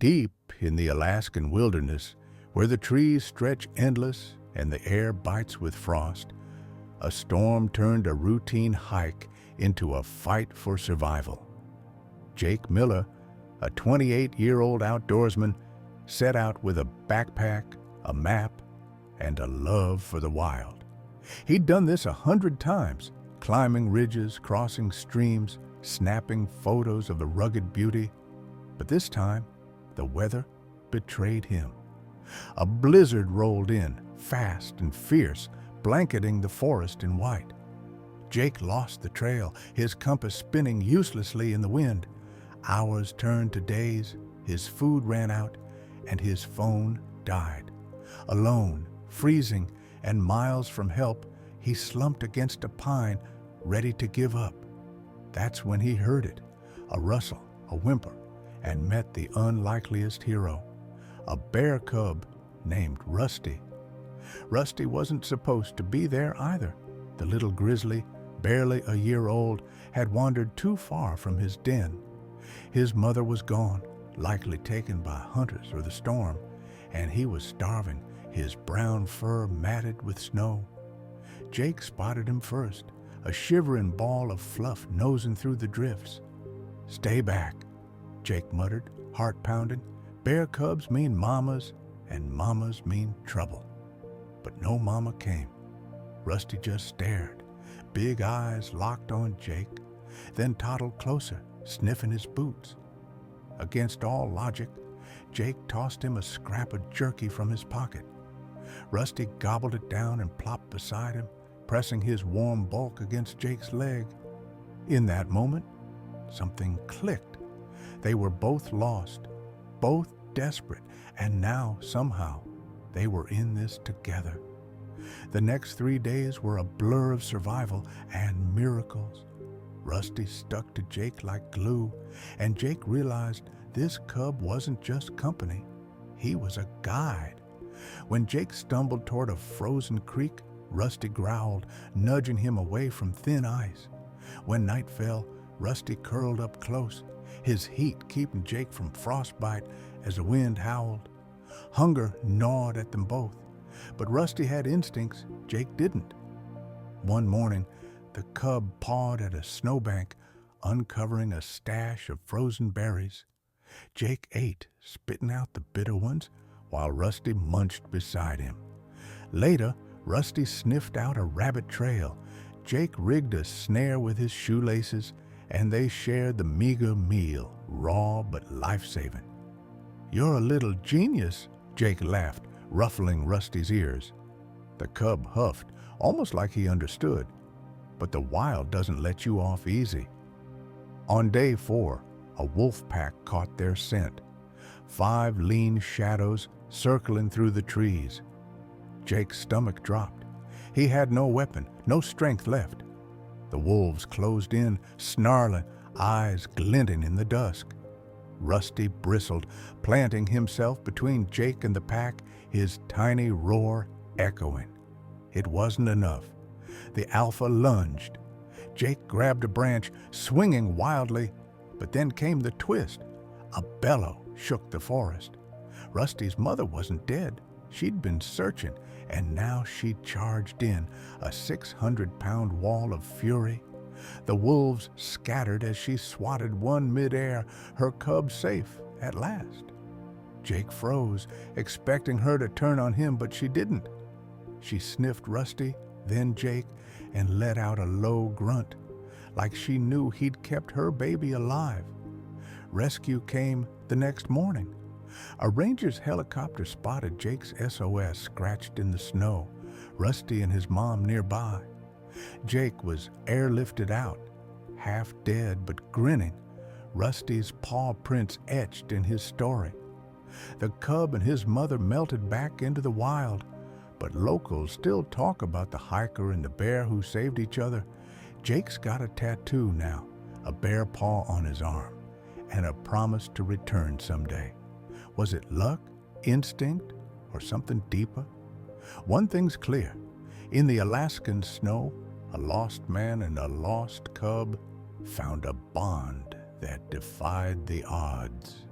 Deep in the Alaskan wilderness, where the trees stretch endless and the air bites with frost, a storm turned a routine hike into a fight for survival. Jake Miller, a 28-year-old outdoorsman, set out with a backpack, a map, and a love for the wild. He'd done this 100 times, climbing ridges, crossing streams, snapping photos of the rugged beauty. But this time, the weather betrayed him. A blizzard rolled in, fast and fierce, blanketing the forest in white. Jake lost the trail, his compass spinning uselessly in the wind. Hours turned to days, his food ran out, and his phone died. Alone, freezing, and miles from help, he slumped against a pine, ready to give up. That's when he heard it, a rustle, a whimper, and met the unlikeliest hero, a bear cub named Rusty. Rusty wasn't supposed to be there either. The little grizzly, barely a year old, had wandered too far from his den. His mother was gone, likely taken by hunters or the storm, and he was starving, his brown fur matted with snow. Jake spotted him first, a shivering ball of fluff nosing through the drifts. "Stay back," Jake muttered, heart pounding. "Bear cubs mean mamas, and mamas mean trouble." But no mama came. Rusty just stared, big eyes locked on Jake, then toddled closer, sniffing his boots. Against all logic, Jake tossed him a scrap of jerky from his pocket. Rusty gobbled it down and plopped beside him, pressing his warm bulk against Jake's leg. In that moment, something clicked. They were both lost, both desperate, and now, somehow, they were in this together. The next 3 days were a blur of survival and miracles. Rusty stuck to Jake like glue, and Jake realized this cub wasn't just company. He was a guide. When Jake stumbled toward a frozen creek, Rusty growled, nudging him away from thin ice. When night fell, Rusty curled up close, his heat keeping Jake from frostbite as the wind howled. Hunger gnawed at them both, but Rusty had instincts Jake didn't. One morning, the cub pawed at a snowbank, uncovering a stash of frozen berries. Jake ate, spitting out the bitter ones, while Rusty munched beside him. Later, Rusty sniffed out a rabbit trail. Jake rigged a snare with his shoelaces, and they shared the meager meal, raw but life-saving. "You're a little genius," Jake laughed, ruffling Rusty's ears. The cub huffed, almost like he understood. But the wild doesn't let you off easy. On day 4, a wolf pack caught their scent. 5 lean shadows circling through the trees. Jake's stomach dropped. He had no weapon, no strength left. The wolves closed in, snarling, eyes glinting in the dusk. Rusty bristled, planting himself between Jake and the pack, his tiny roar echoing. It wasn't enough. The alpha lunged. Jake grabbed a branch, swinging wildly, but then came the twist. A bellow shook the forest. Rusty's mother wasn't dead. She'd been searching, and now she charged in, a 600-pound wall of fury. The wolves scattered as she swatted one midair, her cub safe at last. Jake froze, expecting her to turn on him, but she didn't. She sniffed Rusty, then Jake, and let out a low grunt, like she knew he'd kept her baby alive. Rescue came the next morning. A ranger's helicopter spotted Jake's SOS scratched in the snow, Rusty and his mom nearby. Jake was airlifted out, half dead but grinning, Rusty's paw prints etched in his story. The cub and his mother melted back into the wild, but locals still talk about the hiker and the bear who saved each other. Jake's got a tattoo now, a bear paw on his arm, and a promise to return someday. Was it luck, instinct, or something deeper? One thing's clear. In the Alaskan snow, a lost man and a lost cub found a bond that defied the odds.